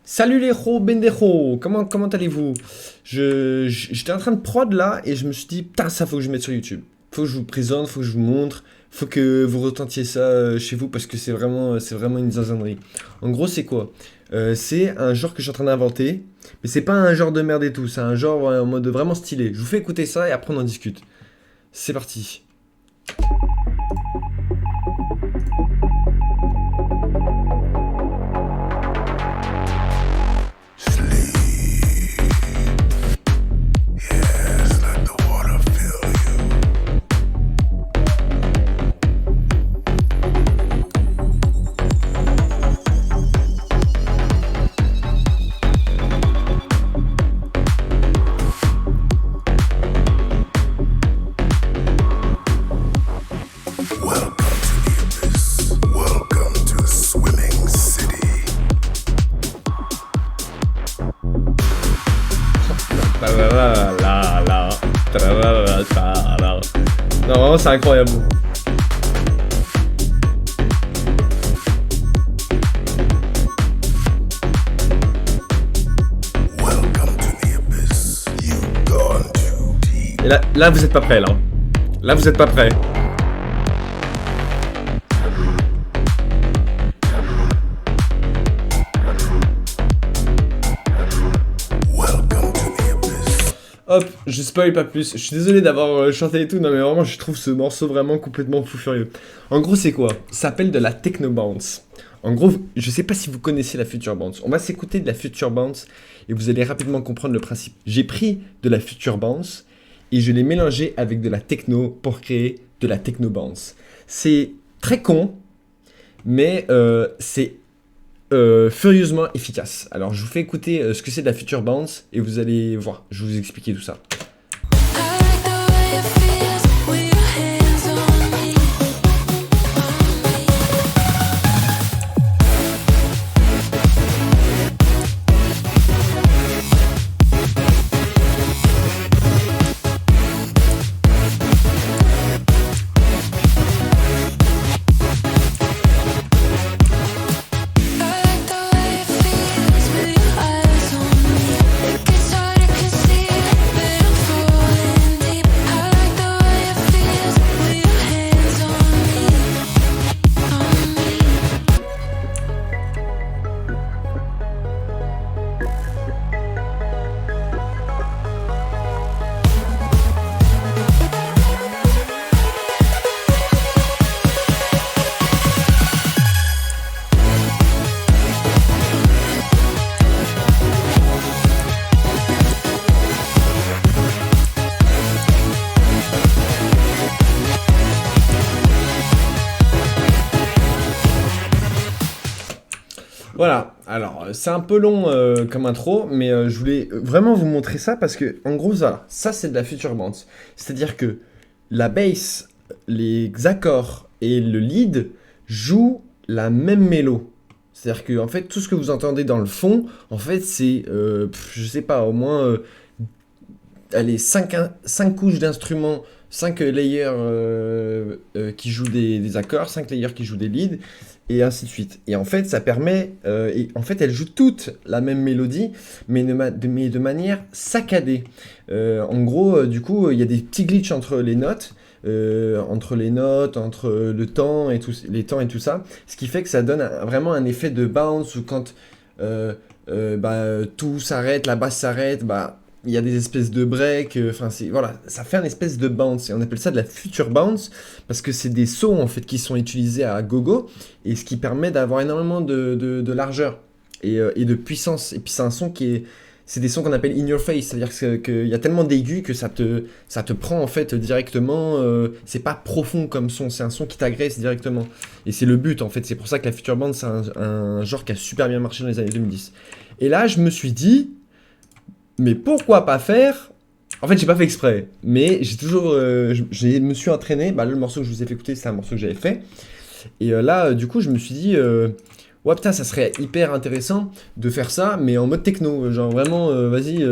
Salut les héros bendejo, comment allez-vous? J'étais en train de prod là et je me suis dit putain ça faut que je mette sur YouTube. Faut que je vous présente, faut que je vous montre, faut que vous retentiez ça chez vous parce que c'est vraiment une zinzannerie. En gros c'est quoi? C'est un genre que je suis en train d'inventer, mais c'est pas un genre de merde et tout, c'est un genre en mode vraiment stylé. Je vous fais écouter ça et après on en discute. C'est parti. Welcome to Swimming City. Tralalala, tralalala. Non, vraiment, c'est incroyable. Welcome to the abyss. You've gone too deep. Et là, vous êtes pas prêts, là. Là, vous êtes pas prêts. Welcome to the abyss. Hop, je spoil pas plus. Je suis désolé d'avoir chanté et tout. Non, mais vraiment, je trouve ce morceau vraiment complètement fou furieux. En gros, c'est quoi? Ça s'appelle de la techno bounce. En gros, je sais pas si vous connaissez la future bounce. On va s'écouter de la future bounce et vous allez rapidement comprendre le principe. J'ai pris de la future bounce et je l'ai mélangé avec de la techno pour créer de la techno bounce. C'est très con, mais c'est furieusement efficace. Alors je vous fais écouter ce que c'est de la future bounce et vous allez voir, je vais vous expliquer tout ça. I like the way it feels with your hands on me. I like the way it feels with your eyes on me. It gets harder to see it, but I'm falling deep. I like the way it feels with your hands on me, on me. Voilà, alors c'est un peu long comme intro, mais je voulais vraiment vous montrer ça parce que en gros ça c'est de la future bounce. C'est-à-dire que la bass, les accords et le lead jouent la même mélo. C'est-à-dire que en fait tout ce que vous entendez dans le fond, en fait c'est, je sais pas, au moins allez, 5 couches d'instruments, 5 layers qui jouent des accords, 5 layers qui jouent des leads, et ainsi de suite. Et en fait, ça permet... et en fait, elles jouent toutes la même mélodie, mais de manière saccadée. En gros, du coup, il y a des petits glitches entre les notes, entre le temps et tout, les temps et tout ça, ce qui fait que ça donne vraiment un effet de bounce où quand tout s'arrête, la basse s'arrête, il y a des espèces de breaks, enfin voilà, ça fait un espèce de bounce et on appelle ça de la future bounce parce que c'est des sauts en fait qui sont utilisés à gogo et ce qui permet d'avoir énormément de largeur et de puissance. Et puis c'est un son c'est des sons qu'on appelle in your face, c'est-à-dire qu'il y a tellement d'aigus que ça te prend en fait directement, c'est pas profond comme son, c'est un son qui t'agresse directement. Et c'est le but en fait, c'est pour ça que la future bounce c'est un genre qui a super bien marché dans les années 2010. Et là je me suis dit... Mais pourquoi pas faire? En fait, j'ai pas fait exprès, mais j'ai toujours, je me suis entraîné. Là, le morceau que je vous ai fait écouter, c'est un morceau que j'avais fait. Et là, du coup, je me suis dit, ouais, putain, ça serait hyper intéressant de faire ça, mais en mode techno. Genre vraiment, vas-y,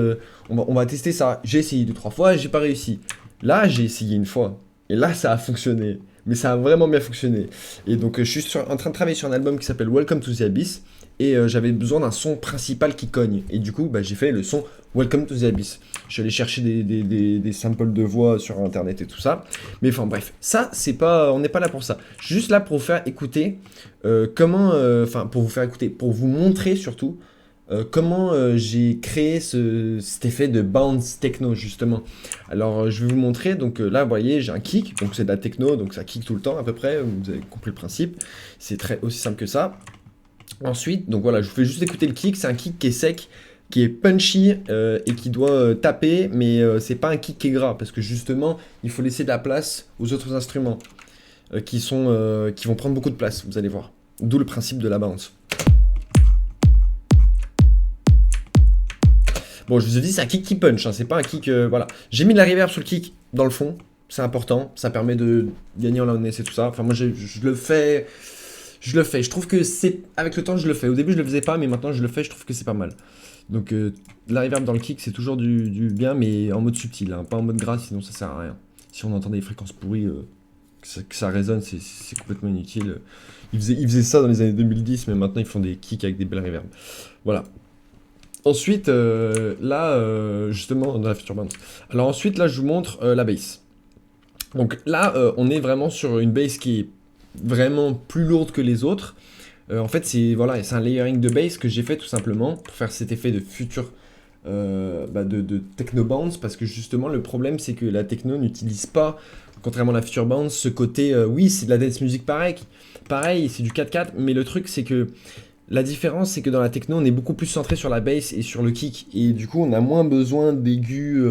on va tester ça. J'ai essayé 2-3 fois, j'ai pas réussi. Là, j'ai essayé une fois, et là, ça a fonctionné. Mais ça a vraiment bien fonctionné. Et donc, je suis en train de travailler sur un album qui s'appelle Welcome to the Abyss. et j'avais besoin d'un son principal qui cogne. Et du coup, bah, j'ai fait le son Welcome to the Abyss. Je suis allé chercher des samples de voix sur internet et tout ça. Mais enfin bref, ça, c'est pas, on n'est pas là pour ça. Je suis juste là pour vous faire écouter pour vous faire écouter, pour vous montrer surtout comment j'ai créé cet effet de bounce techno justement. Alors je vais vous montrer, donc là vous voyez j'ai un kick, donc c'est de la techno, donc ça kick tout le temps à peu près, vous avez compris le principe, c'est aussi simple que ça. Ensuite, donc voilà, je vous fais juste écouter le kick, c'est un kick qui est sec, qui est punchy et qui doit taper, mais c'est pas un kick qui est gras, parce que justement il faut laisser de la place aux autres instruments qui vont prendre beaucoup de place, vous allez voir. D'où le principe de la bounce. Bon, je vous ai dit, c'est un kick qui punch, hein, c'est pas un kick... voilà. J'ai mis de la reverb sur le kick dans le fond, c'est important, ça permet de gagner en loudness et tout ça. Enfin, moi, je le fais... Je trouve que c'est... Avec le temps, je le fais. Au début, je le faisais pas, mais maintenant, je le fais, je trouve que c'est pas mal. Donc, la reverb dans le kick, c'est toujours du bien, mais en mode subtil, hein, pas en mode gras, sinon ça sert à rien. Si on entend des fréquences pourries, que ça résonne, c'est complètement inutile. Ils faisaient ça dans les années 2010, mais maintenant, ils font des kicks avec des belles reverbs. Voilà. Ensuite, justement, dans la Future Bounce. Alors ensuite, là, je vous montre la bass. Donc là, on est vraiment sur une bass qui est vraiment plus lourde que les autres. En fait, c'est un layering de bass que j'ai fait tout simplement pour faire cet effet de future de techno bounce, parce que justement, le problème, c'est que la techno n'utilise pas, contrairement à la Future Bounce, ce côté, oui, c'est de la dance music pareil, c'est du 4/4, mais le truc, c'est que la différence, c'est que dans la techno, on est beaucoup plus centré sur la bass et sur le kick. Et du coup, on a moins besoin d'aigus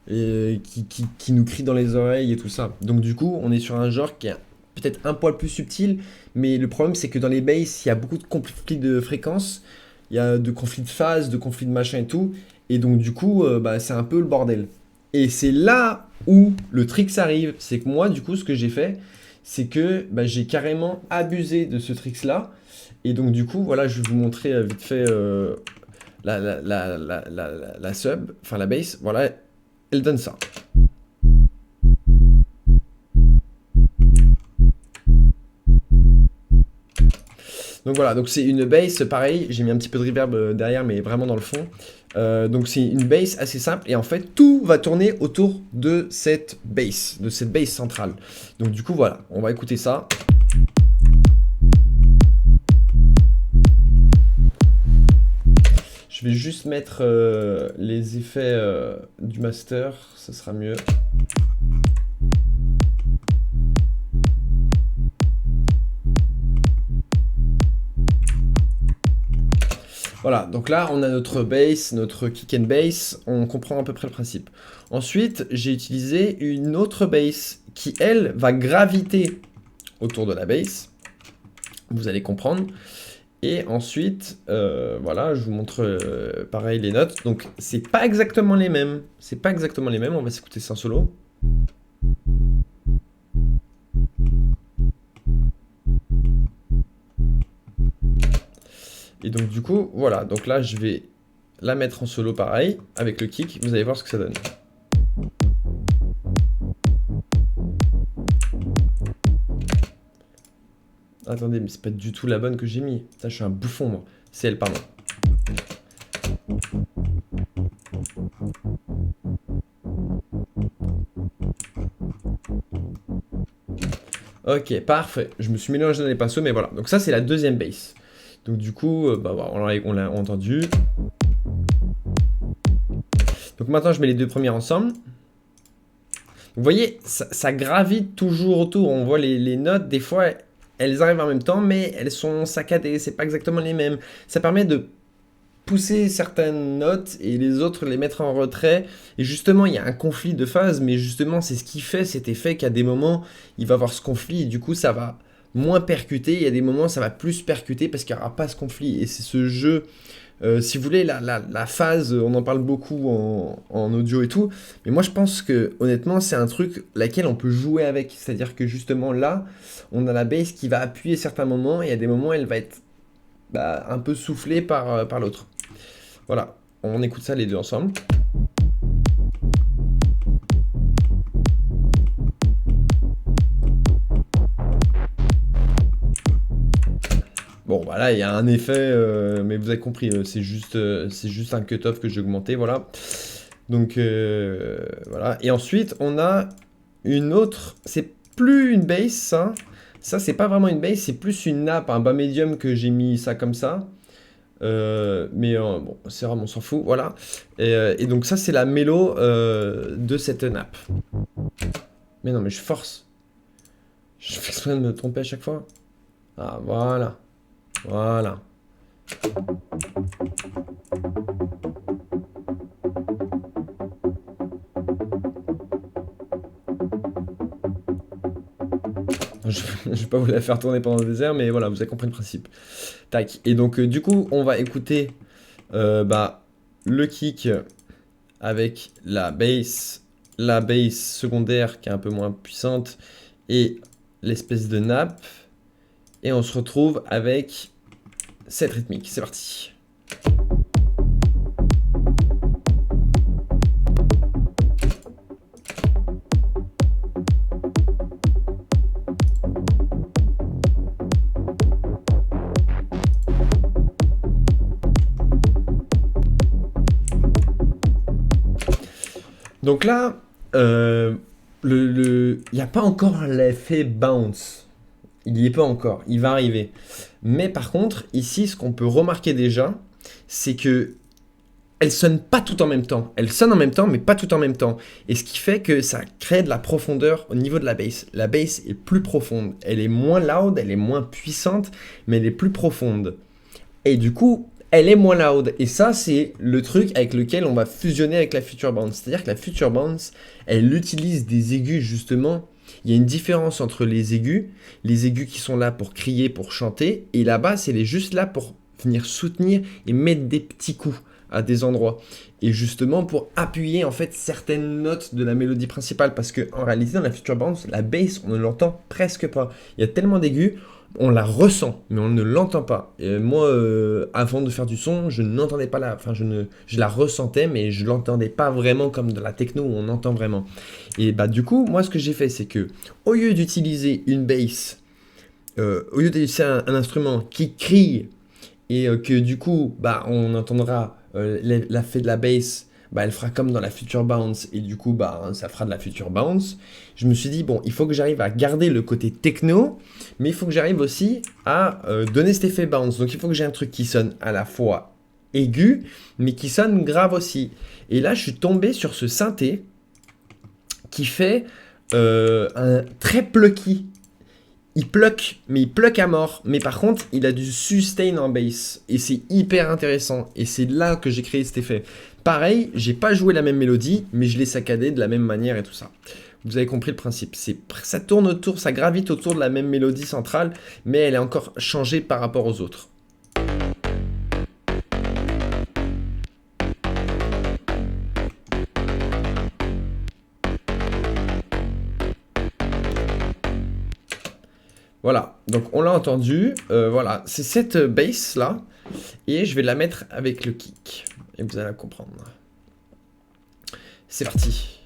qui nous crient dans les oreilles et tout ça. Donc du coup, on est sur un genre qui est peut-être un poil plus subtil. Mais le problème, c'est que dans les basses, il y a beaucoup de conflits de fréquences. Il y a de conflits de phase, de conflits de machin et tout. Et donc du coup, c'est un peu le bordel. Et c'est là où le tricks arrive. C'est que moi, du coup, ce que j'ai fait, c'est que j'ai carrément abusé de ce tricks-là. Et donc du coup, voilà, je vais vous montrer vite fait la sub, enfin la bass, voilà, elle donne ça. Donc voilà, donc c'est une bass, pareil, j'ai mis un petit peu de reverb derrière, mais vraiment dans le fond. Donc c'est une bass assez simple, et en fait, tout va tourner autour de cette bass centrale. Donc du coup, voilà, on va écouter ça. Je vais juste mettre les effets du master, ça sera mieux. Voilà, donc là on a notre bass, notre kick and bass, on comprend à peu près le principe. Ensuite, j'ai utilisé une autre bass qui, elle, va graviter autour de la bass. Vous allez comprendre. Et ensuite, voilà, je vous montre pareil les notes. Donc, c'est pas exactement les mêmes. On va s'écouter ça en solo. Et donc, du coup, voilà. Donc là, je vais la mettre en solo pareil, avec le kick. Vous allez voir ce que ça donne. Attendez, mais c'est pas du tout la bonne que j'ai mis. Ça, je suis un bouffon, moi. C'est elle, pardon. Ok, parfait. Je me suis mélangé dans les pinceaux, mais voilà. Donc ça, c'est la deuxième bass. Donc du coup, on l'a entendu. Donc maintenant, je mets les deux premières ensemble. Vous voyez, ça gravite toujours autour. On voit les notes, des fois... Elles arrivent en même temps, mais elles sont saccadées, c'est pas exactement les mêmes. Ça permet de pousser certaines notes et les autres les mettre en retrait. Et justement, il y a un conflit de phase, mais justement, c'est ce qui fait cet effet qu'à des moments, il va y avoir ce conflit et du coup, ça va moins percuter. Il y a des moments, ça va plus percuter parce qu'il n'y aura pas ce conflit. Et c'est ce jeu... si vous voulez, la phase, on en parle beaucoup en audio et tout, mais moi je pense que honnêtement c'est un truc laquelle on peut jouer avec, c'est-à-dire que justement là, on a la bass qui va appuyer certains moments et à des moments elle va être un peu soufflée par l'autre. Voilà, on écoute ça les deux ensemble. Bon, voilà, il y a un effet, mais vous avez compris, c'est juste un cut-off que j'ai augmenté, voilà. Donc, voilà. Et ensuite, on a une autre, c'est plus une base, ça. Ça, c'est pas vraiment une base, c'est plus une nappe, un bas médium que j'ai mis ça comme ça. Mais bon, c'est vraiment, on s'en fout, voilà. Et donc ça, c'est la mélo de cette nappe. Mais non, mais je force. Je fais exprès de me tromper à chaque fois. Ah, voilà. Voilà. Je vais pas vous la faire tourner pendant des heures, mais voilà, vous avez compris le principe. Tac. Et donc, du coup, on va écouter le kick avec la bass secondaire qui est un peu moins puissante et l'espèce de nappe. Et on se retrouve avec cette rythmique. C'est parti. Donc là, il n'y a pas encore l'effet bounce. Il n'y est pas encore, il va arriver. Mais par contre, ici, ce qu'on peut remarquer déjà, c'est que elle sonne pas tout en même temps. Elle sonne en même temps, mais pas tout en même temps. Et ce qui fait que ça crée de la profondeur au niveau de la bass. La bass est plus profonde. Elle est moins loud, elle est moins puissante, mais elle est plus profonde. Et du coup, elle est moins loud. Et ça, c'est le truc avec lequel on va fusionner avec la Future Bounce. C'est-à-dire que la Future Bounce, elle utilise des aigus, justement. Il y a une différence entre les aigus qui sont là pour crier, pour chanter, et la basse, elle est juste là pour venir soutenir et mettre des petits coups à des endroits. Et justement, pour appuyer, en fait, certaines notes de la mélodie principale. Parce qu'en réalité, dans la Future Bounce, la bass, on ne l'entend presque pas. Il y a tellement d'aigus, on la ressent, mais on ne l'entend pas. Et moi, avant de faire du son, je n'entendais pas je la ressentais, mais je l'entendais pas vraiment comme de la techno où on entend vraiment. Et bah du coup, moi, ce que j'ai fait, c'est que au lieu d'utiliser une bass, au lieu d'utiliser un instrument qui crie et que du coup, bah on entendra l'effet de la bass. Bah, elle fera comme dans la Future Bounce et du coup bah, ça fera de la Future Bounce. Je me suis dit bon, il faut que j'arrive à garder le côté techno, mais il faut que j'arrive aussi à donner cet effet bounce. Donc il faut que j'ai un truc qui sonne à la fois aigu, mais qui sonne grave aussi. Et là je suis tombé sur ce synthé qui fait un très plucky. Il pluck, mais il pluck à mort. Mais par contre, il a du sustain en bass. Et c'est hyper intéressant. Et c'est là que j'ai créé cet effet. Pareil, j'ai pas joué la même mélodie, mais je l'ai saccadé de la même manière et tout ça. Vous avez compris le principe. Ça tourne autour, ça gravite autour de la même mélodie centrale, mais elle est encore changée par rapport aux autres. Voilà, donc on l'a entendu, voilà, c'est cette bass là, et je vais la mettre avec le kick, et vous allez la comprendre. C'est parti.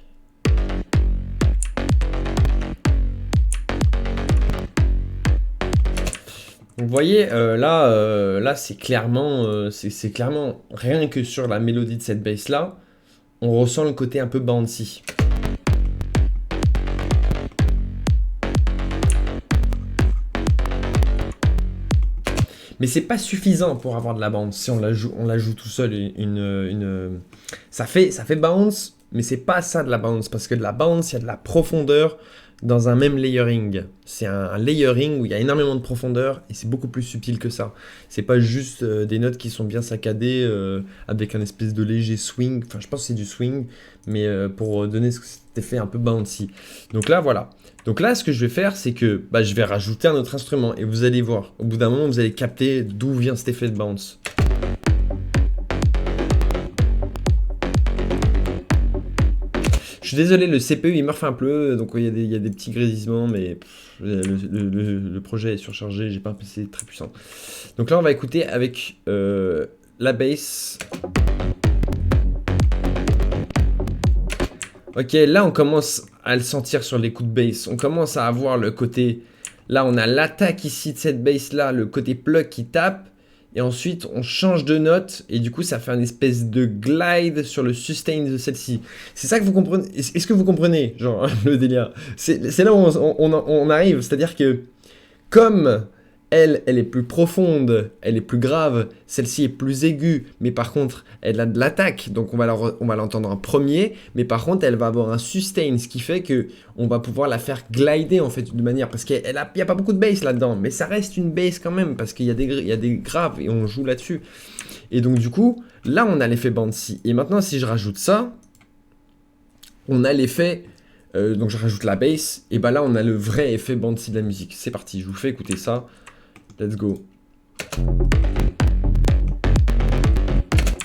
Donc, vous voyez, là c'est clairement, c'est clairement, rien que sur la mélodie de cette bass là, on ressent le côté un peu bouncy. Mais c'est pas suffisant pour avoir de la bounce. Si on la joue tout seul, ça fait bounce, mais c'est pas ça de la bounce. Parce que de la bounce, il y a de la profondeur dans un même layering. C'est un layering où il y a énormément de profondeur et c'est beaucoup plus subtil que ça. C'est pas juste des notes qui sont bien saccadées avec un espèce de léger swing. Enfin, je pense que c'est du swing, mais pour donner cet effet un peu bouncy. Donc là, voilà. Donc là, ce que je vais faire, c'est que je vais rajouter un autre instrument et vous allez voir. Au bout d'un moment, vous allez capter d'où vient cet effet de bounce. Je suis désolé, le CPU il meurt un peu, donc il y a des petits grésillements, mais le projet est surchargé, j'ai pas un PC très puissant. Donc là, on va écouter avec la bass. Ok, là on commence à le sentir sur les coups de bass. On commence à avoir le côté Là, on a l'attaque ici de cette bass-là, le côté plug qui tape. Et ensuite, on change de note. Et du coup, ça fait une espèce de glide sur le sustain de celle-ci. C'est ça que vous comprenez. Est-ce que vous comprenez, genre, le délire? C'est là où on arrive. C'est-à-dire que, comme elle est plus profonde, elle est plus grave, celle-ci est plus aiguë, mais par contre, elle a de l'attaque, donc on va l'entendre en premier, mais par contre, elle va avoir un sustain, ce qui fait que on va pouvoir la faire glider en fait de manière, parce qu'il n'y a pas beaucoup de bass là-dedans, mais ça reste une bass quand même, parce qu'il y a des graves et on joue là-dessus. Et donc du coup, là on a l'effet bouncy. Et maintenant, si je rajoute ça, on a l'effet... donc je rajoute la bass, et bah là on a le vrai effet bouncy de la musique. C'est parti, je vous fais écouter ça. Let's go.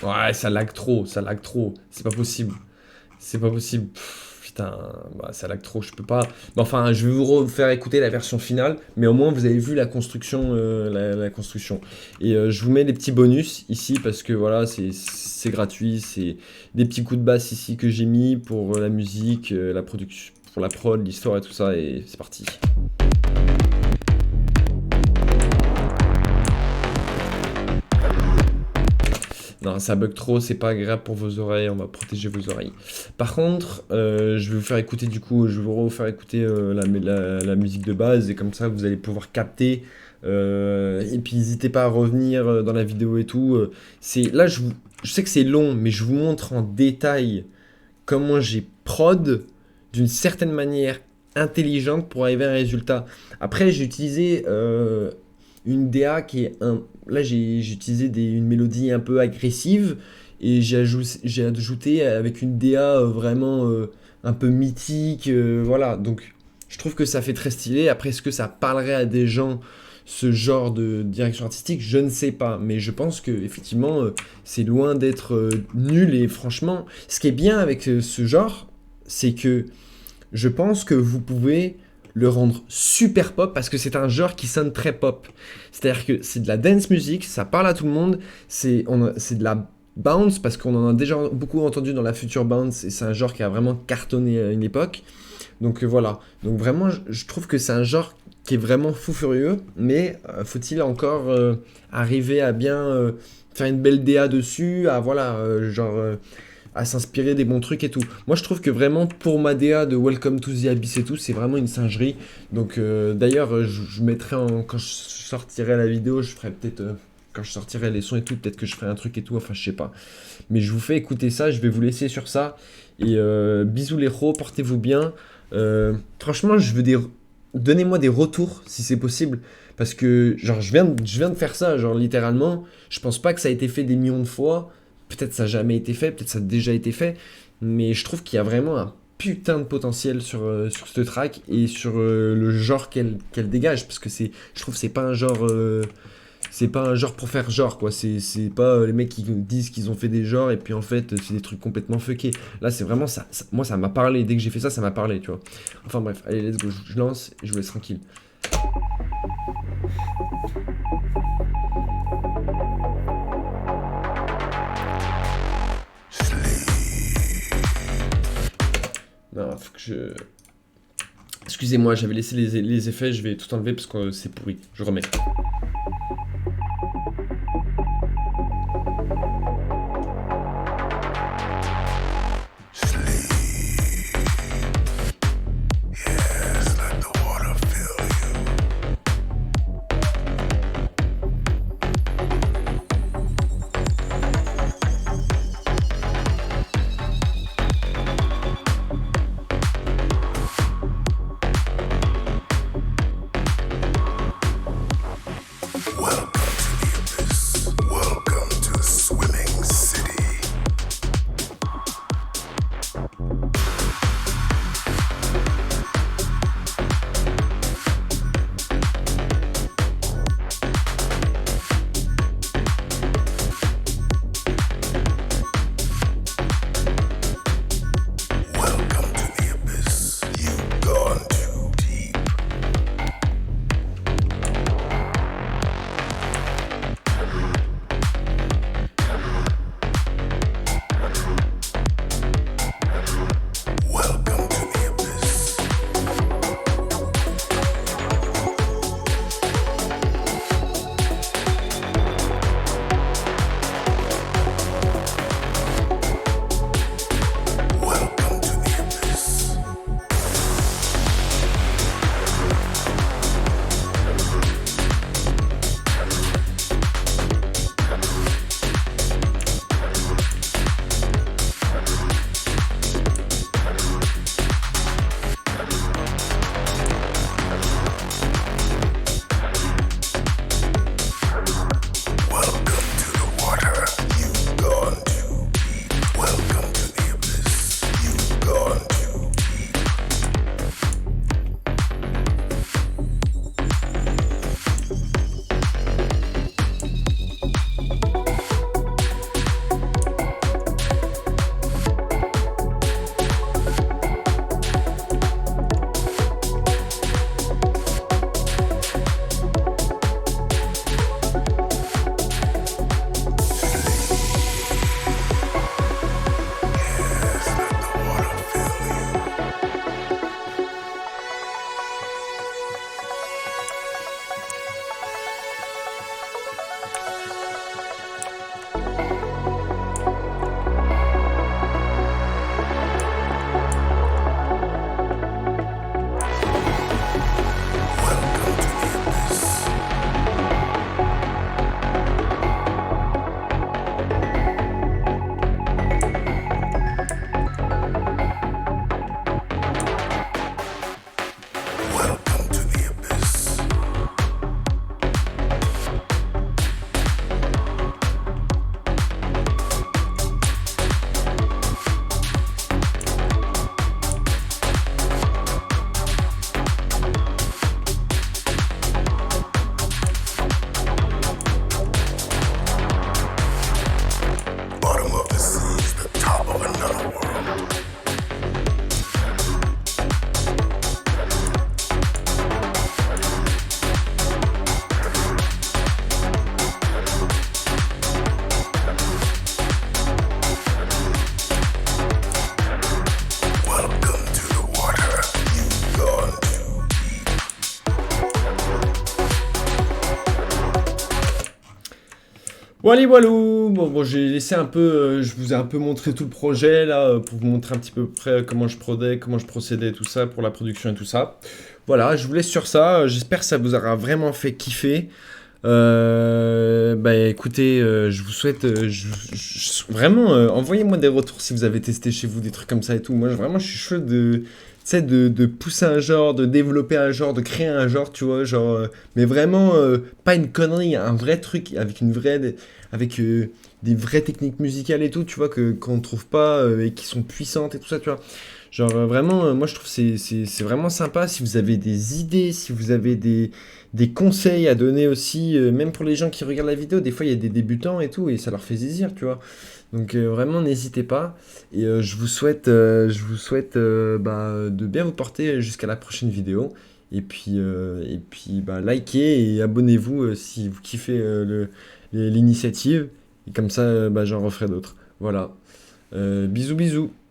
Ouais, ça lag trop. C'est pas possible. Putain, bah, ça lag trop, je peux pas. Mais enfin, je vais vous refaire écouter la version finale, mais au moins vous avez vu la construction. La construction. Et je vous mets des petits bonus ici parce que voilà, c'est gratuit. C'est des petits coups de basse ici que j'ai mis pour la musique, la production, pour la prod, l'histoire et tout ça. Et c'est parti. Non, ça bug trop, c'est pas agréable pour vos oreilles, on va protéger vos oreilles. Par contre, je vais vous faire écouter du coup, je vais vous refaire écouter la musique de base et comme ça vous allez pouvoir capter. Et puis n'hésitez pas à revenir dans la vidéo et tout. Là, je sais que c'est long, mais je vous montre en détail comment j'ai prod d'une certaine manière intelligente pour arriver à un résultat. Après, j'ai utilisé une DA qui est là j'ai utilisé une mélodie un peu agressive et j'ai ajouté avec une DA vraiment un peu mythique, voilà, donc je trouve que ça fait très stylé. Après, est-ce que ça parlerait à des gens ce genre de direction artistique? Je ne sais pas, mais je pense que effectivement c'est loin d'être nul. Et franchement, ce qui est bien avec ce genre, c'est que je pense que vous pouvez le rendre super pop parce que c'est un genre qui sonne très pop. C'est-à-dire que c'est de la dance music, ça parle à tout le monde, c'est de la bounce parce qu'on en a déjà beaucoup entendu dans la future bounce et c'est un genre qui a vraiment cartonné à une époque. Donc voilà, donc vraiment je trouve que c'est un genre qui est vraiment fou furieux, mais faut-il encore arriver à bien faire une belle DA dessus, à voilà, à s'inspirer des bons trucs et tout. Moi je trouve que vraiment pour ma DA de Welcome to the Abyss et tout, c'est vraiment une singerie. Donc d'ailleurs je mettrai quand je sortirai la vidéo, je ferai peut-être quand je sortirai les sons et tout, peut-être que je ferai un truc et tout, enfin je sais pas. Mais je vous fais écouter ça, je vais vous laisser sur ça. Et bisous les héros, portez-vous bien. Franchement donnez-moi des retours si c'est possible. Parce que genre je viens de faire ça, genre littéralement, je pense pas que ça a été fait des millions de fois. Peut-être ça n'a jamais été fait, peut-être ça a déjà été fait, mais je trouve qu'il y a vraiment un putain de potentiel sur ce track et sur le genre qu'elle dégage, parce que je trouve que c'est pas un genre pour faire genre quoi, c'est pas les mecs qui disent qu'ils ont fait des genres et puis en fait c'est des trucs complètement fuckés. Là c'est vraiment ça, moi ça m'a parlé, dès que j'ai fait ça, ça m'a parlé, tu vois. Enfin bref, allez let's go, je lance et je vous laisse tranquille. Non, faut que je... Excusez-moi, j'avais laissé les effets, je vais tout enlever parce que c'est pourri. Je remets. Welcome Wally Walou! Bon, j'ai laissé un peu, je vous ai un peu montré tout le projet là, pour vous montrer un petit peu près comment je prodais, comment je procédais, tout ça, pour la production et tout ça. Voilà, je vous laisse sur ça. J'espère que ça vous aura vraiment fait kiffer. Bah écoutez, je vous souhaite vraiment envoyez-moi des retours si vous avez testé chez vous des trucs comme ça et tout. Moi vraiment je suis chaud de tu sais de pousser un genre, de développer un genre, de créer un genre, tu vois, genre mais vraiment pas une connerie, un vrai truc avec une vraie avec des vraies techniques musicales et tout, tu vois que qu'on trouve pas et qui sont puissantes et tout ça, tu vois. Genre vraiment moi je trouve que c'est vraiment sympa si vous avez des idées, si vous avez des conseils à donner aussi, même pour les gens qui regardent la vidéo. Des fois, il y a des débutants et tout, et ça leur fait zizir, tu vois. Donc vraiment, n'hésitez pas. Et je vous souhaite de bien vous porter jusqu'à la prochaine vidéo. Et puis bah, likez et abonnez-vous si vous kiffez l'initiative. Et comme ça, bah, j'en referai d'autres. Voilà. Bisous, bisous.